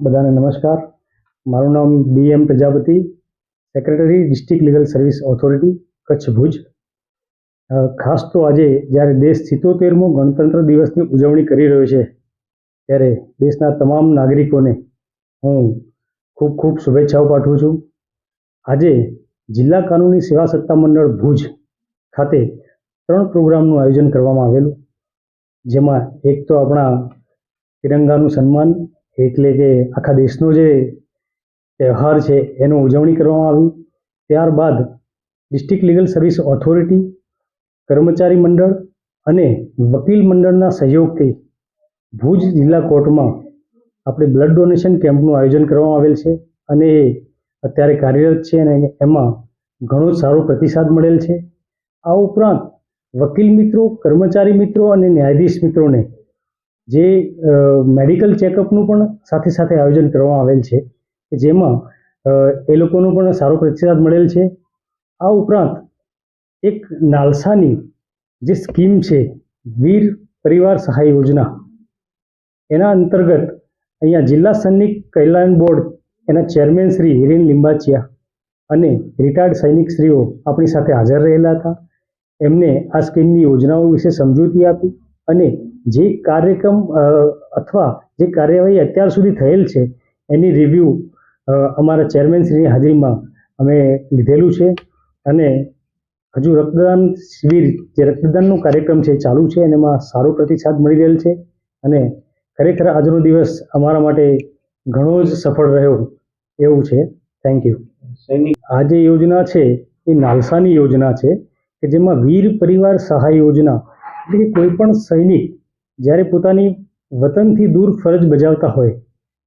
બધાને નમસ્કાર. મારું નામ BM Prajapati, secretary district legal service authority Kutch Bhuj. ખાસ તો આજે જ્યારે દેશ 77મો ગણતંત્ર દિવસની ઉજવણી કરી રહ્યો છે ત્યારે દેશના તમામ નાગરિકોને હું ખૂબ ખૂબ શુભેચ્છાઓ પાઠવું છું. આજે જિલ્લા કાનૂની સેવા સત્તા મંડળ ભુજ ખાતે 3 પ્રોગ્રામનું આયોજન કરવામાં આવેલું, જેમાં એક તો આપણા તિરંગાનું સન્માન એટલે કે આખા દેશનો જે તહેવાર છે એનું ઉજવણી કરવામાં આવી. ત્યારબાદ ડિસ્ટ્રિક્ટ લીગલ સર્વિસ ઓથોરિટી, કર્મચારી મંડળ અને વકીલ મંડળના સહયોગથી ભુજ જિલ્લા કોર્ટમાં આપણે બ્લડ ડોનેશન કેમ્પનું આયોજન કરવામાં આવેલ છે અને એ અત્યારે કાર્યરત છે અને એમાં ઘણો સારો પ્રતિસાદ મળેલ છે. આ ઉપરાંત વકીલ મિત્રો, કર્મચારી મિત્રો અને ન્યાયાધીશ મિત્રોને જે મેડિકલ ચેકઅપનું પણ સાથે સાથે આયોજન કરવામાં આવેલ છે, જેમાં એ લોકોનો પણ સારો પ્રતિસાદ મળેલ છે. આ ઉપરાંત એક નાલસાની જે સ્કીમ છે વીર પરિવાર સહાય યોજના, એના અંતર્ગત અહીંયા જિલ્લા સૈનિક કલ્યાણ બોર્ડ એના ચેરમેન શ્રી હિરેન લિંબાચિયા અને રિટાયર્ડ સૈનિક શ્રીઓ આપણી સાથે હાજર રહેલા હતા. એમને આ સ્કીમની યોજનાઓ વિશે સમજૂતી આપી અને જે કાર્યક્રમ અથવા જે કાર્યવાહી અત્યાર સુધી થયેલ છે એની રિવ્યૂ અમારા ચેરમેન શ્રીની હાજરીમાં અમે લીધેલું છે. અને હજુ રક્તદાન શિબિર, જે રક્તદાનનો કાર્યક્રમ છે ચાલુ છે અને એમાં સારો પ્રતિસાદ મળી રહેલ છે અને ખરેખર આજનો દિવસ અમારા માટે ઘણો જ સફળ રહ્યો એવું છે. Thank you. આ જે યોજના છે એ નાલસાની યોજના છે કે જેમાં વીર પરિવાર સહાય યોજના એટલે કે કોઈ પણ સૈનિક જ્યારે પોતાની વતનથી દૂર ફરજ બજાવતા હોય,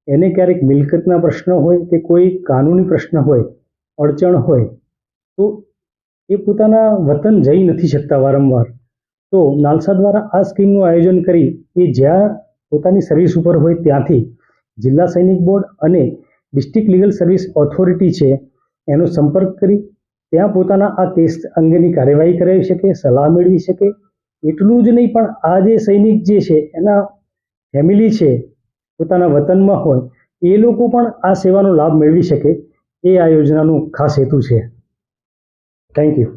એને ક્યારેક મિલકતના પ્રશ્ન હોય કે કોઈ કાનૂની પ્રશ્ન હોય, અડચણ હોય, તો એ પોતાના વતન જઈ નથી શકતા વારંવાર, તો નાલસા દ્વારા આ સ્કીમનું આયોજન કરી એ જ્યાં પોતાની સર્વિસ ઉપર હોય ત્યાંથી જિલ્લા સૈનિક બોર્ડ અને ડિસ્ટ્રિક્ટ લીગલ સર્વિસ ઓથોરિટી છે એનો સંપર્ક કરી ત્યાં પોતાના આ કેસ અંગેની કાર્યવાહી કરાવી શકે, સલાહ મેળવી શકે. એટલું જ નહીં, પણ આ જે સૈનિક જે છે એના ફેમિલી છે પોતાના વતનમાં હોય, એ લોકો પણ આ સેવાનો લાભ મેળવી શકે, એ આ યોજનાનો ખાસ હેતુ છે. Thank you.